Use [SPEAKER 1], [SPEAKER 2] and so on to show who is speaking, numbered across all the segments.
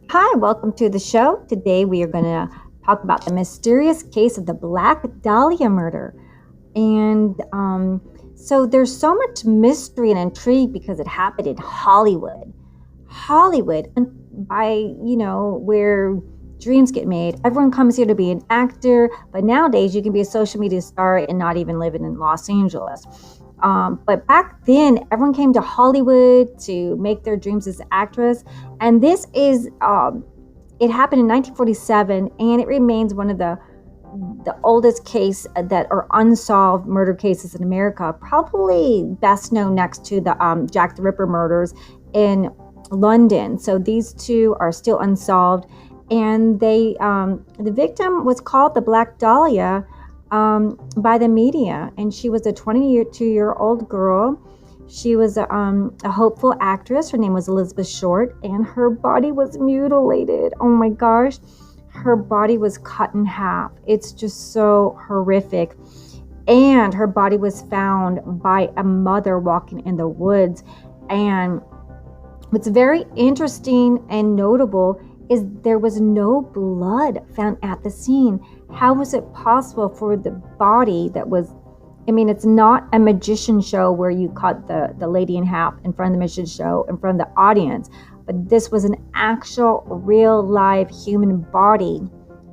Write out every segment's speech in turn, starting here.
[SPEAKER 1] Hi, welcome to the show. Today we are going to talk about the mysterious case of the Black Dahlia murder. And there's so much mystery and intrigue because it happened in Hollywood. Hollywood, and where dreams get made. Everyone comes here to be an actor, but nowadays you can be a social media star and not even living in Los Angeles. But back then, everyone came to Hollywood to make their dreams as an actress. And it happened in 1947, and it remains one of the oldest case that are unsolved murder cases in America, probably best known next to the Jack the Ripper murders in London. So these two are still unsolved, and the victim was called the Black Dahlia by the media, and she was a 22-year-old girl. She was a hopeful actress. Her name was Elizabeth Short, and her body was mutilated. Oh my gosh. Her body was cut in half. It's just so horrific. And her body was found by a mother walking in the woods. And what's very interesting and notable is there was no blood found at the scene. How was it possible for the body that was, it's not a magician show where you cut the lady in half in front of the magician show, in front of the audience, but this was an actual real live human body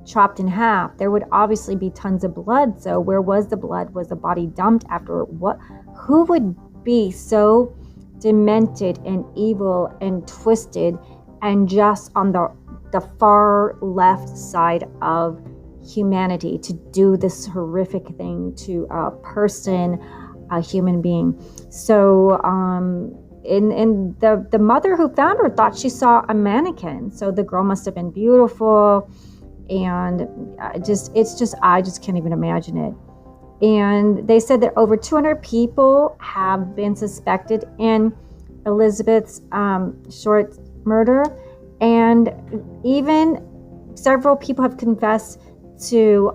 [SPEAKER 1] chopped in half. There would obviously be tons of blood. So where was the blood? Was the body dumped after what? Who would be so demented and evil and twisted and just on the far left side of humanity to do this horrific thing to a person, a human being? So and the mother who found her thought she saw a mannequin. So the girl must have been beautiful, and I just can't even imagine it. And they said that over 200 people have been suspected in Elizabeth's Short murder, and even several people have confessed to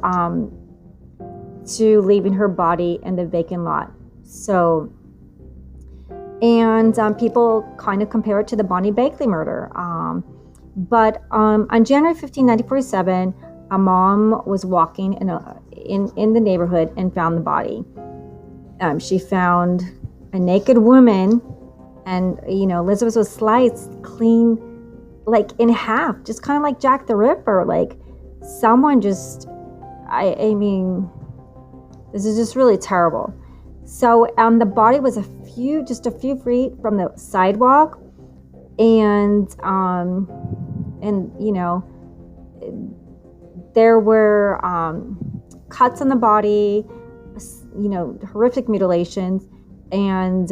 [SPEAKER 1] leaving her body in the vacant lot. So, and people kind of compare it to the Bonnie Bakley murder. But on January 15, 1947, a mom was walking in the neighborhood and found the body. She found a naked woman, and Elizabeth was sliced clean, like in half, just kind of like Jack the Ripper. Like someone just, this is just really terrible. So the body was just a few feet from the sidewalk, and there were cuts on the body, horrific mutilations, and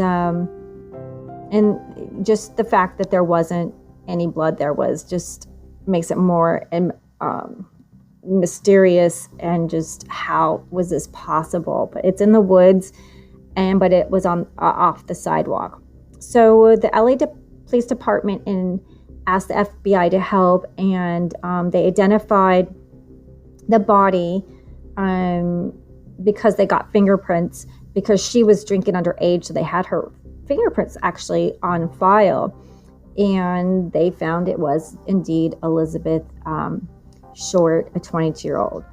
[SPEAKER 1] just the fact that there wasn't any blood there was just makes it more mysterious, and just how was this possible? But it's in the woods, but it was on off the sidewalk. So the LA Police Department asked the FBI to help, and they identified the body because they got fingerprints, because she was drinking underage, so they had her fingerprints actually on file, and they found it was indeed Elizabeth Short, a 22-year-old,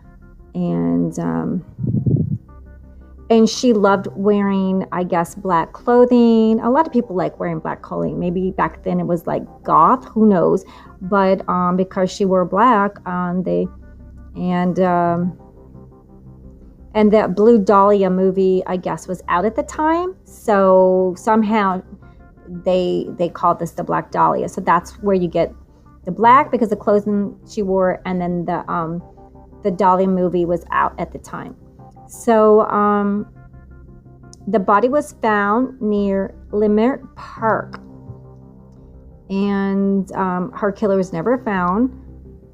[SPEAKER 1] and she loved wearing, I guess, black clothing. A lot of people like wearing black clothing. Maybe back then it was like goth, who knows? But because she wore black, and that Blue Dahlia movie, I guess, was out at the time. So somehow they called this the Black Dahlia. So that's where you get the black, because the clothing she wore, and then the Dahlia movie was out at the time. So the body was found near Leimert Park, and her killer was never found.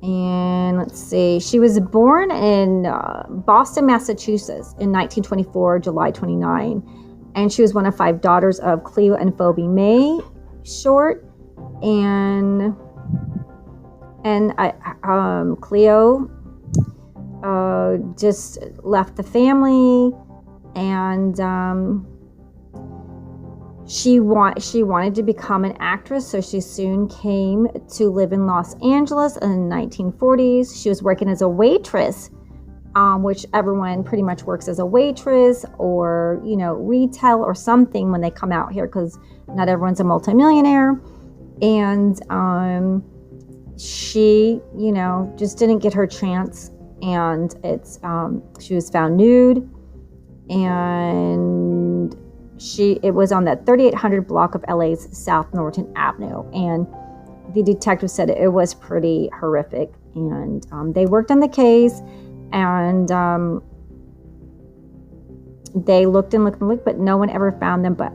[SPEAKER 1] And let's see, she was born in Boston, Massachusetts in 1924, July 29. And she was one of 5 daughters of Cleo and Phoebe May Short. And Cleo just left the family, and She wanted to become an actress, so she soon came to live in Los Angeles in the 1940s. She was working as a waitress, which everyone pretty much works as a waitress or, retail or something when they come out here, because not everyone's a multimillionaire. And she, just didn't get her chance. And she was found nude, and it was on that 3800 block of LA's South Norton Avenue. And the detective said it was pretty horrific. And they worked on the case, and they looked and looked, but no one ever found them. But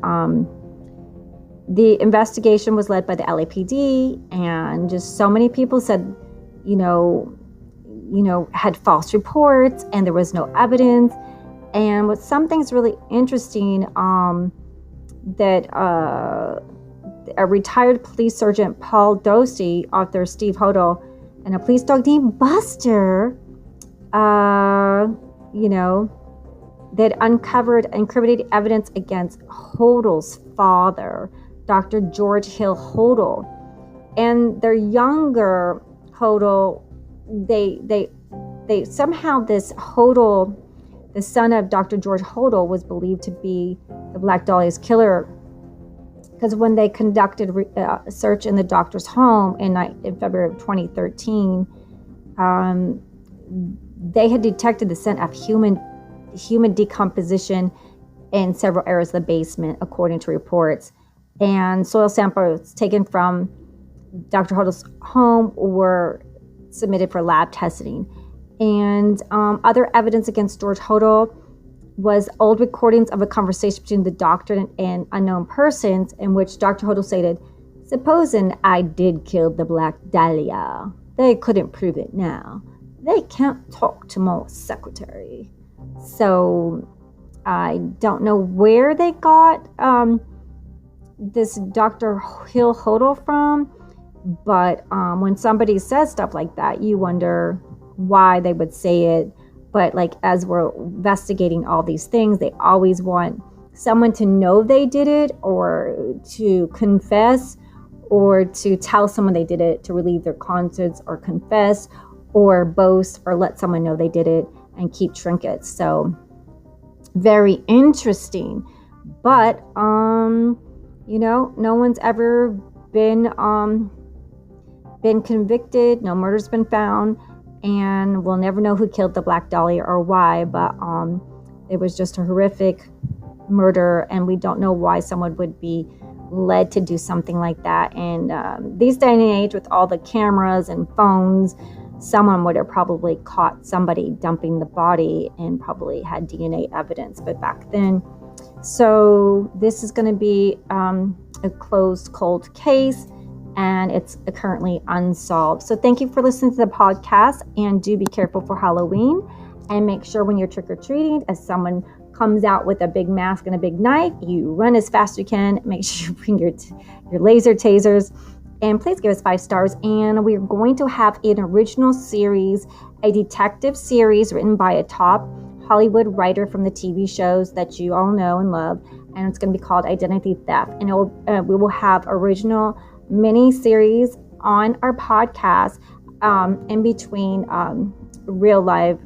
[SPEAKER 1] the investigation was led by the LAPD, and just so many people said, had false reports, and there was no evidence. And what something's really interesting, that a retired police sergeant, Paul Dorsey, author Steve Hodel, and a police dog named Buster, that uncovered incriminating evidence against Hodel's father, Dr. George Hill Hodel. And their younger Hodel, they somehow, this Hodel, the son of Dr. George Hodel, was believed to be the Black Dahlia's killer, because when they conducted a search in the doctor's home in February of 2013, they had detected the scent of human decomposition in several areas of the basement, according to reports. And soil samples taken from Dr. Hodel's home were submitted for lab testing. And other evidence against George Hodel was old recordings of a conversation between the doctor and unknown persons, in which Dr. Hodel stated, "Supposing I did kill the Black Dahlia, they couldn't prove it now. They can't talk to my secretary." So I don't know where they got this Dr. Hill Hodel from, but when somebody says stuff like that, you wonder why they would say it. But as we're investigating all these things, they always want someone to know they did it, or to confess, or to tell someone they did it to relieve their conscience, or confess, or boast, or let someone know they did it and keep trinkets. So very interesting. But no one's ever been convicted. No murder's been found. And we'll never know who killed the Black Dahlia or why, but it was just a horrific murder, and we don't know why someone would be led to do something like that. And these day and age, with all the cameras and phones, someone would have probably caught somebody dumping the body and probably had DNA evidence. But back then, so this is going to be a closed, cold case, and it's currently unsolved. So thank you for listening to the podcast, and do be careful for Halloween, and make sure when you're trick-or-treating, as someone comes out with a big mask and a big knife, you run as fast as you can. Make sure you bring your laser tasers, and please give us 5 stars. And we're going to have an original series, a detective series written by a top Hollywood writer from the TV shows that you all know and love, and it's going to be called Identity Theft. And we will have original mini series on our podcast in between real life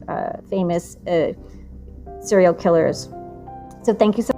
[SPEAKER 1] famous serial killers. So thank you so much.